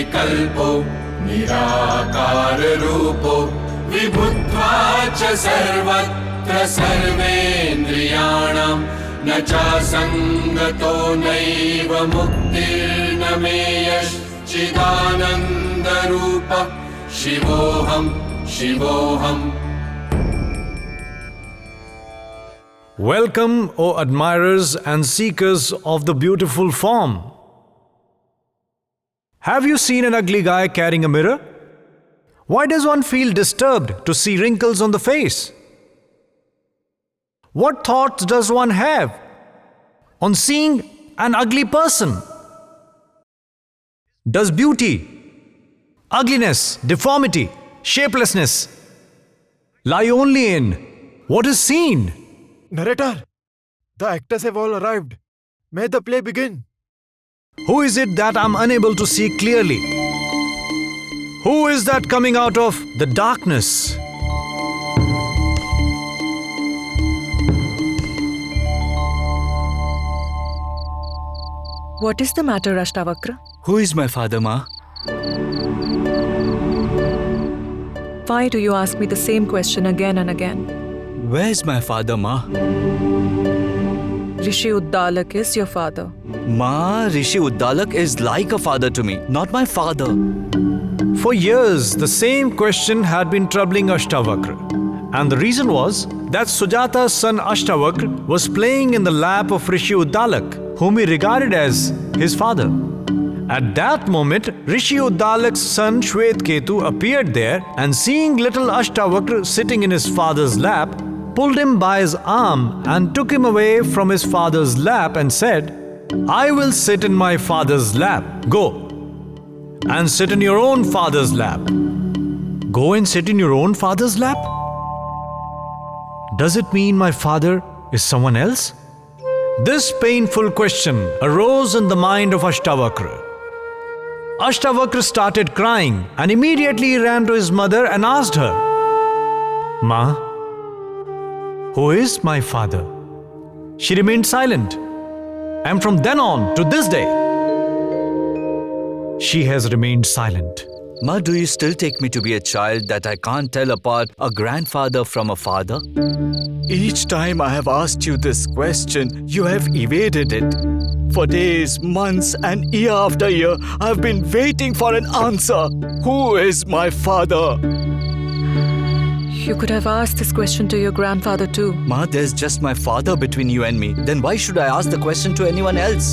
निर्विकल्पो निराकार रूपो विभुत्वाच सर्वत्र सर्वेन्द्रियाणां न चासंगतो नैव मुक्तिर्न मेयश्चिदानन्दरूपः शिवोऽहं शिवोऽहम्. Welcome, O admirers and seekers of the beautiful form. Have you seen an ugly guy carrying a mirror? Why does one feel disturbed to see wrinkles on the face? What thoughts does one have on seeing an ugly person? Does beauty, ugliness, deformity, shapelessness lie only in what is seen? Narrator, the actors have all arrived. May the play begin. Who is it that I'm unable to see clearly? Who is that coming out of the darkness? What is the matter, Ashtavakra? Who is my father, Ma? Why do you ask me the same question again and again? Where is my father, Ma? Rishi Uddalak is your father. Ma, Rishi Uddalak is like a father to me, not my father. For years, the same question had been troubling Ashtavakra. And the reason was that Sujata's son Ashtavakra was playing in the lap of Rishi Uddalak, whom he regarded as his father. At that moment, Rishi Uddalak's son Shvetketu appeared there and seeing little Ashtavakra sitting in his father's lap, pulled him by his arm and took him away from his father's lap and said, "I will sit in my father's lap. Go and sit in your own father's lap." Go and sit in your own father's lap? Does it mean my father is someone else? This painful question arose in the mind of Ashtavakra. Ashtavakra started crying and immediately ran to his mother and asked her, "Ma, who is my father?" She remained silent, and from then on to this day, she has remained silent. Ma, do you still take me to be a child that I can't tell apart a grandfather from a father? Each time I have asked you this question, you have evaded it. For days, months, and year after year, I have been waiting for an answer. Who is my father? You could have asked this question to your grandfather too. Ma, there's just my father between you and me. Then why should I ask the question to anyone else?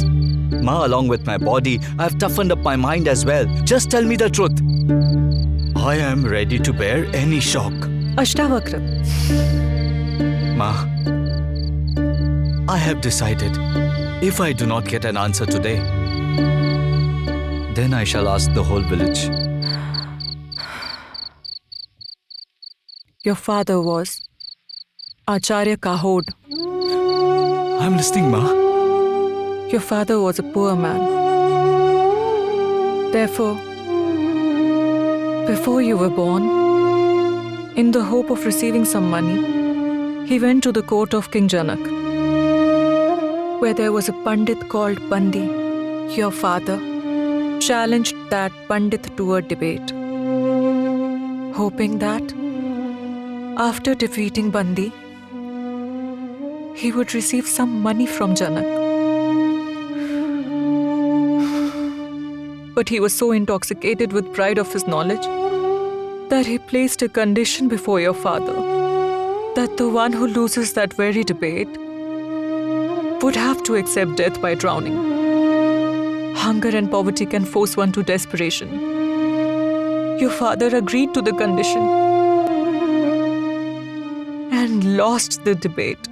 Ma, along with my body, I've toughened up my mind as well. Just tell me the truth. I am ready to bear any shock. Ashtavakra, Ma, I have decided. If I do not get an answer today, then I shall ask the whole village. your father was Acharya Kaahod. I'm listening, Ma. Your father was a poor man. Therefore, before you were born, in the hope of receiving some money, he went to the court of King Janaka, where there was a Pandit called Bandi. Your father challenged that Pandit to a debate, hoping that after defeating Bandi, he would receive some money from Janaka. But he was so intoxicated with pride of his knowledge that he placed a condition before your father, that the one who loses that very debate would have to accept death by drowning. Hunger and poverty can force one to desperation. Your father agreed to the condition and lost the debate.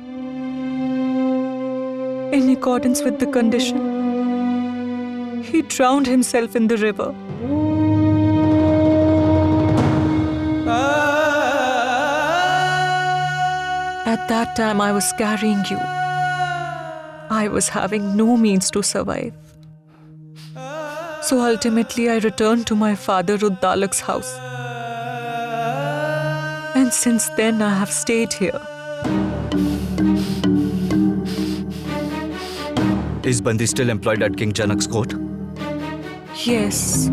In accordance with the condition, he drowned himself in the river. At that time, I was carrying you. I was having no means to survive. So ultimately, I returned to my father Uddalak's house. And since then, I have stayed here. Is Bandi still employed at King Janaka's court? Yes,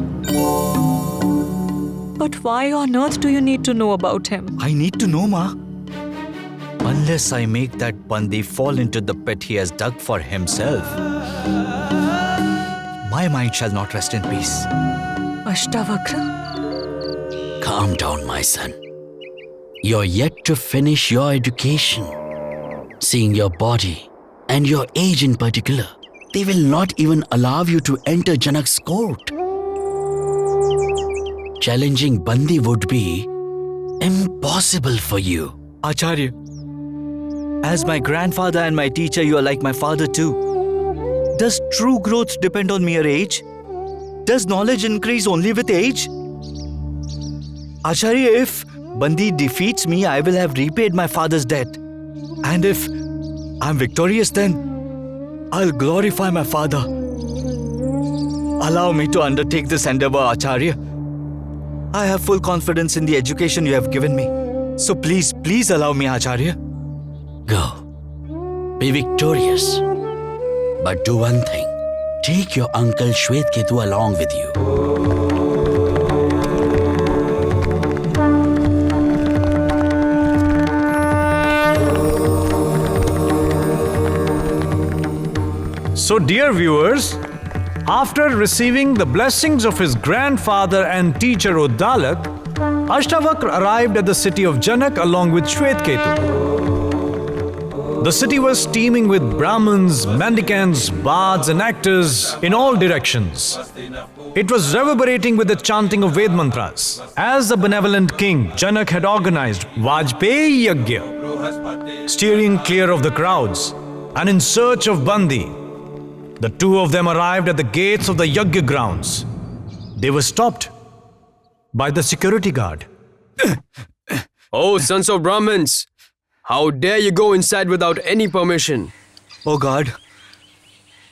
But why on earth do you need to know about him? I need to know, Ma. Unless I make that Bandi fall into the pit he has dug for himself, my mind shall not rest in peace. Ashtavakra? Calm down, my son. You're yet to finish your education. Seeing your body and your age in particular, they will not even allow you to enter Janak's court. Challenging Bandi would be impossible for you. Acharya, as my grandfather and my teacher, you are like my father too. Does true growth depend on mere age? Does knowledge increase only with age? Acharya, if Bandi defeats me, I will have repaid my father's debt. And if I'm victorious, then I'll glorify my father. Allow me to undertake this endeavor, Acharya. I have full confidence in the education you have given me. So please allow me, Acharya. Go. Be victorious. But do one thing. Take your uncle Shvetketu along with you. So, dear viewers, after receiving the blessings of his grandfather and teacher Uddalak, Ashtavakra arrived at the city of Janak along with Shvetketu. The city was teeming with Brahmins, mendicants, bards and actors in all directions. It was reverberating with the chanting of Ved mantras. As the benevolent king, Janak had organized Vajpeyi Yagya, steering clear of the crowds and in search of Bandi. The two of them arrived at the gates of the Yagya grounds. They were stopped by the security guard. Oh, sons of Brahmins! How dare you go inside without any permission? Oh God,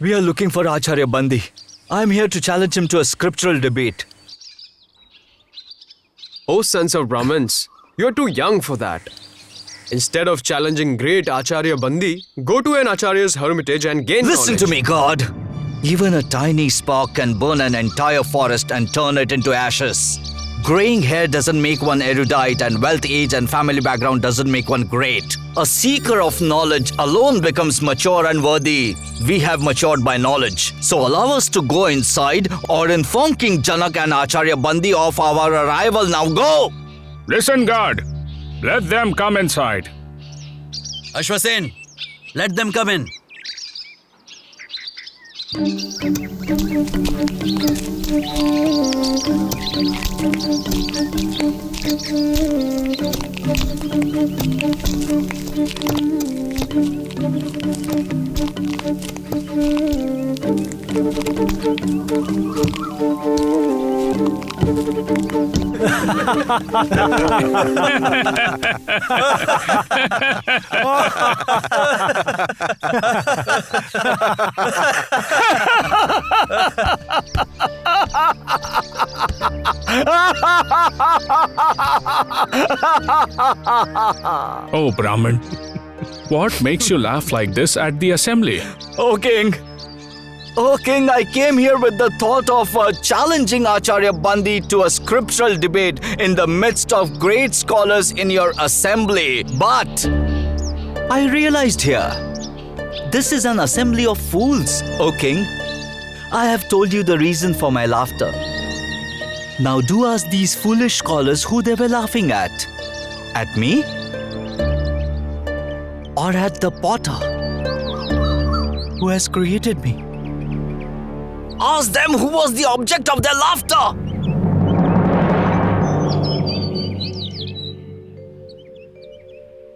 we are looking for Acharya Bandi. I am here to challenge him to a scriptural debate. Oh, sons of Brahmins, you're too young for that. Instead of challenging great Acharya Bandi, go to an Acharya's hermitage and gain Listen knowledge. to me, God. Even a tiny spark can burn an entire forest and turn it into ashes. Graying hair doesn't make one erudite, and wealth, age and family background doesn't make one great. A seeker of knowledge alone becomes mature and worthy. We have matured by knowledge. So allow us to go inside or inform King Janaka and Acharya Bandi of our arrival. Now go! Listen, guard. Let them come inside. Ashwasen, let them come in. Oh, Brahman. What makes you laugh like this at the assembly? Oh King, I came here with the thought of challenging Acharya Bandi to a scriptural debate in the midst of great scholars in your assembly. But I realized here, this is an assembly of fools, O King. I have told you the reason for my laughter. Now do ask these foolish scholars who they were laughing at. At me? Or at the potter who has created me? Ask them who was the object of their laughter!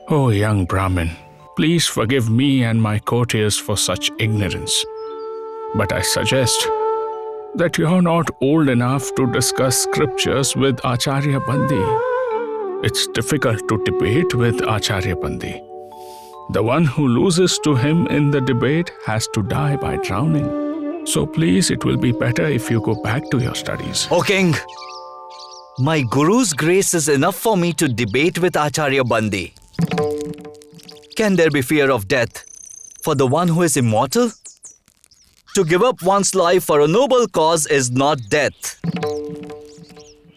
Oh, young Brahmin, please forgive me and my courtiers for such ignorance. But I suggest that you are not old enough to discuss scriptures with Acharya Bandi. It's difficult to debate with Acharya Bandi. The one who loses to him in the debate has to die by drowning. So please, it will be better if you go back to your studies. O King, my Guru's grace is enough for me to debate with Acharya Bandi. Can there be fear of death for the one who is immortal? To give up one's life for a noble cause is not death.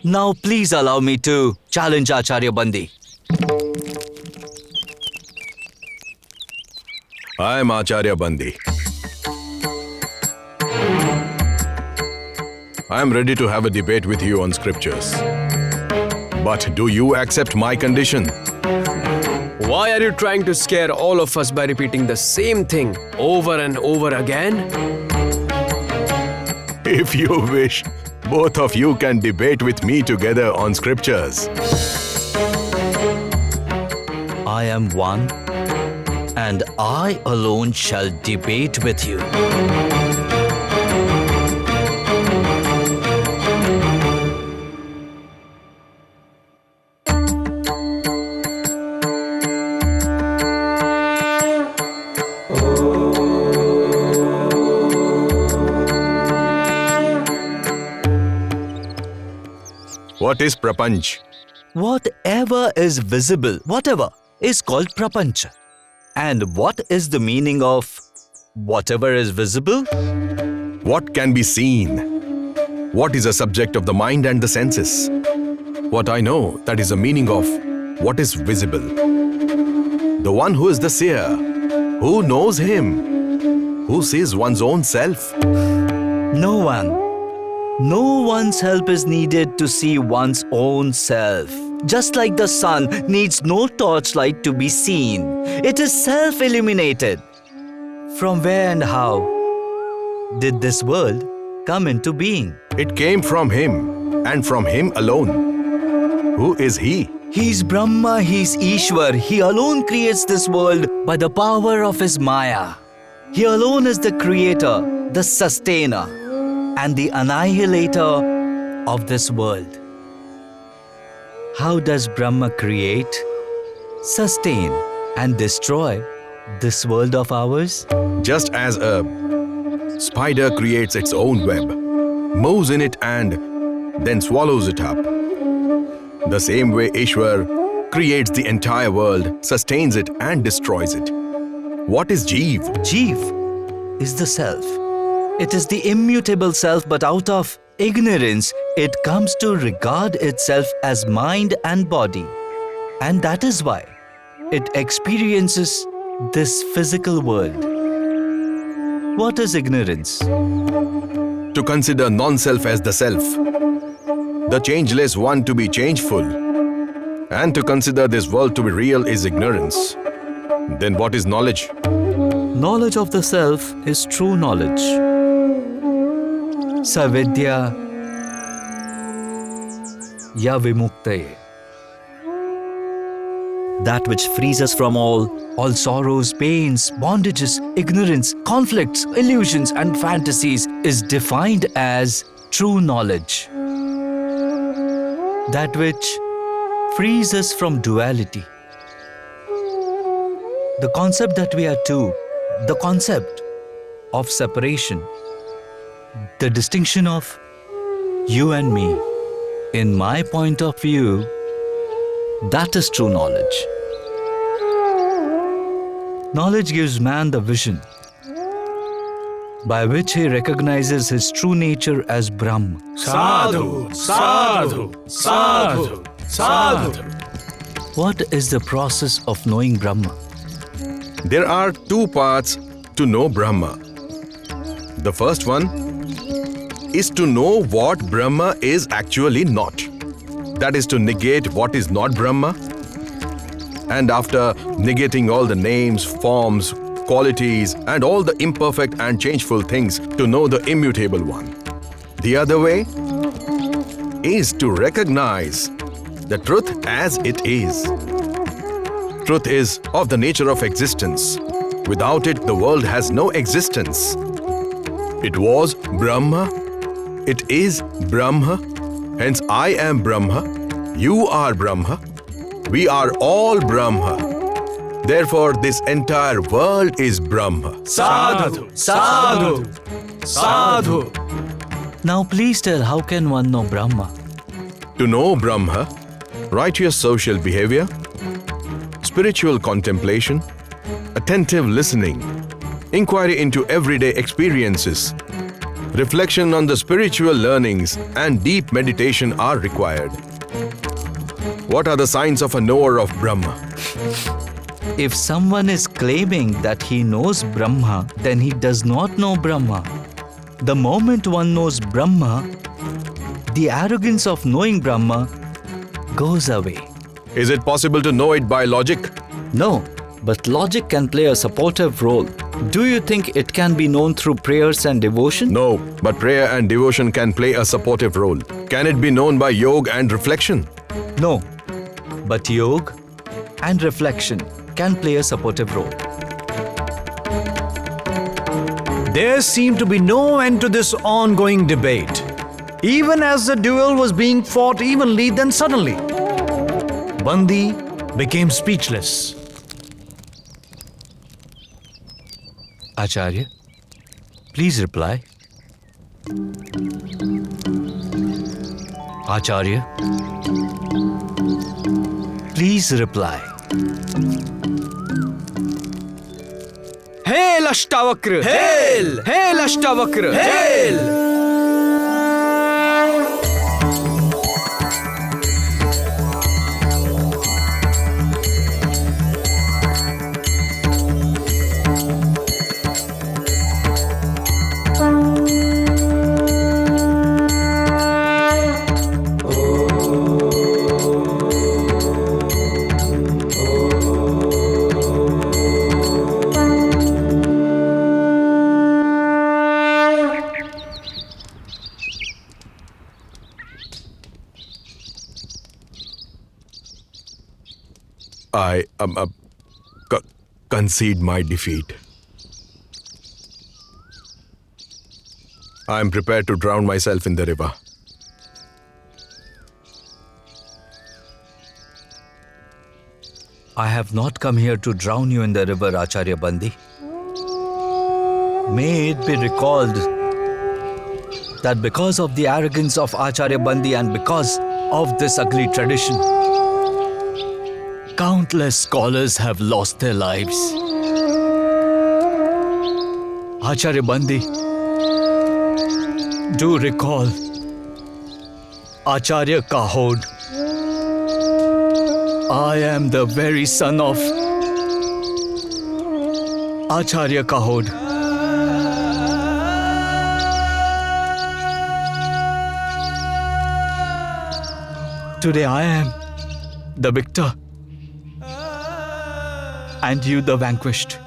Now please allow me to challenge Acharya Bandi. I am Acharya Bandi. I am ready to have a debate with you on scriptures. But do you accept my condition? Why are you trying to scare all of us by repeating the same thing over and over again? If you wish, both of you can debate with me together on scriptures. I am one, and I alone shall debate with you. What is prapanch? Whatever is visible, whatever, is called prapancha. And what is the meaning of whatever is visible? What can be seen? What is a subject of the mind and the senses? What I know, that is the meaning of what is visible. The one who is the seer, who knows him, who sees one's own self. No one. No one's help is needed to see one's own self. Just like the sun needs no torchlight to be seen. It is self-illuminated. From where and how did this world come into being? It came from him and from him alone. Who is he? He's Brahma, he's Ishwar. He alone creates this world by the power of his Maya. He alone is the creator, the sustainer, and the annihilator of this world. How does Brahma create, sustain, and destroy this world of ours? Just as a spider creates its own web, moves in it and then swallows it up. The same way Ishwar creates the entire world, sustains it and destroys it. What is Jeev? Jeev is the self. It is the immutable self, but out of ignorance, it comes to regard itself as mind and body. And that is why it experiences this physical world. What is ignorance? To consider non-self as the self, the changeless one to be changeful, and to consider this world to be real is ignorance. Then what is knowledge? Knowledge of the self is true knowledge. Savidya ya vimuktaye. That which frees us from all sorrows, pains, bondages, ignorance, conflicts, illusions and fantasies is defined as true knowledge. That which frees us from duality. The concept that we are two, the concept of separation, the distinction of you and me, in my point of view, that is true knowledge. Knowledge gives man the vision by which he recognizes his true nature as Brahma. Sadhu, sadhu, sadhu, sadhu. What is the process of knowing Brahma? There are two paths to know Brahma. The first one is to know what Brahma is actually not. That is to negate what is not Brahma. And after negating all the names, forms, qualities, and all the imperfect and changeful things, to know the immutable one. The other way is to recognize the truth as it is. Truth is of the nature of existence. Without it, the world has no existence. It was Brahma. It is Brahma. Hence, I am Brahma. You are Brahma. We are all Brahma. Therefore, this entire world is Brahma. Sadhu, sadhu, sadhu. Now please tell, how can one know Brahma? To know Brahma, righteous social behavior, spiritual contemplation, attentive listening, inquiry into everyday experiences, reflection on the spiritual learnings, and deep meditation are required. What are the signs of a knower of Brahma? If someone is claiming that he knows Brahma, then he does not know Brahma. The moment one knows Brahma, the arrogance of knowing Brahma goes away. Is it possible to know it by logic? No, but logic can play a supportive role. Do you think it can be known through prayers and devotion? No, but prayer and devotion can play a supportive role. Can it be known by yoga and reflection? No, but yoga and reflection can play a supportive role. There seemed to be no end to this ongoing debate. Even as the duel was being fought evenly, then suddenly, Bandī became speechless. Acharya, please reply. Acharya, please reply. Hail Aṣṭāvakra! Hail! Hail Aṣṭāvakra! Hail! I concede my defeat. I am prepared to drown myself in the river. I have not come here to drown you in the river, Acharya Bandī. May it be recalled that because of the arrogance of Acharya Bandī and because of this ugly tradition, countless scholars have lost their lives. Acharya Bandī, do recall Acharya Kaahod. I am the very son of Acharya Kaahod. Today I am the victor and you the vanquished.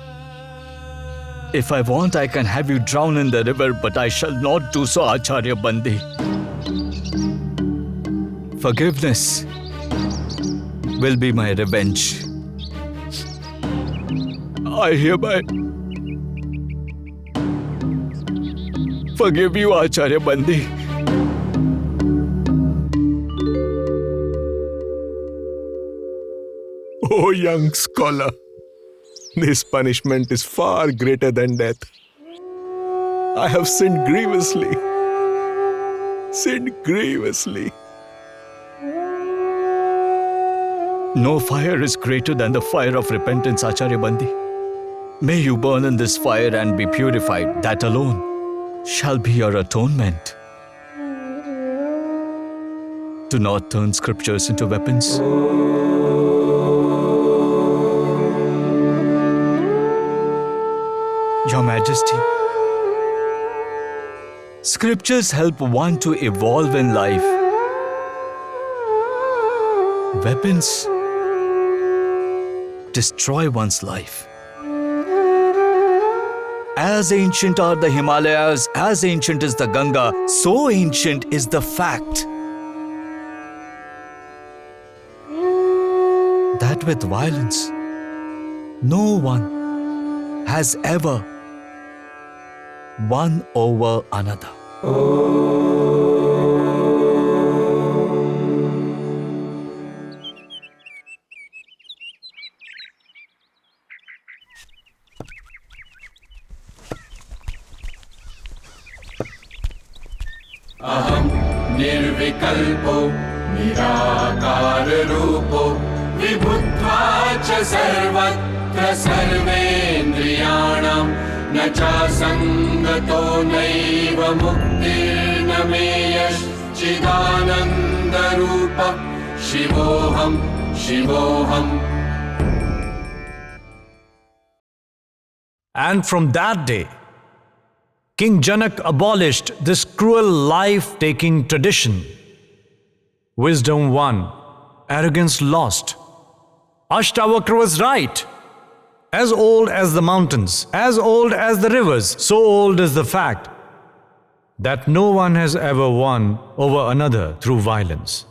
If I want, I can have you drown in the river, but I shall not do so, Acharya Bandī. Forgiveness will be my revenge. I hereby forgive you, Acharya Bandī. Oh, young scholar, this punishment is far greater than death. I have sinned grievously. Sinned grievously. No fire is greater than the fire of repentance, Acharya Bandī. May you burn in this fire and be purified. That alone shall be your atonement. Do not turn scriptures into weapons. Your Majesty, scriptures help one to evolve in life. Weapons destroy one's life. As ancient are the Himalayas, as ancient is the Ganga, so ancient is the fact that with violence, no one has ever won over another. अहं निर्विकल्पो निराकार रूपो विभुत्वा च सर्वत्र सर्वेन्द्रियाणां न चासङ्गतो नैव मुक्तिर्न मे यश्चिदानन्दरूपः शिवोऽहं शिवोऽहम्. And from that day, King Janaka abolished this cruel life-taking tradition. Wisdom won, arrogance lost. Aṣṭāvakra was right. As old as the mountains, as old as the rivers, so old is the fact that no one has ever won over another through violence.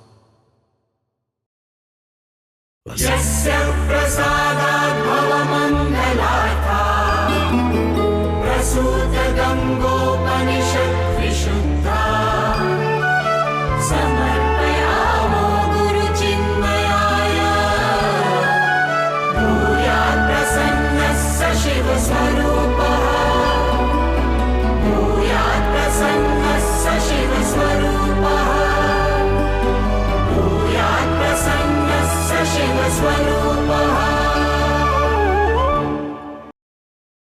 यस्य प्रसादात् भव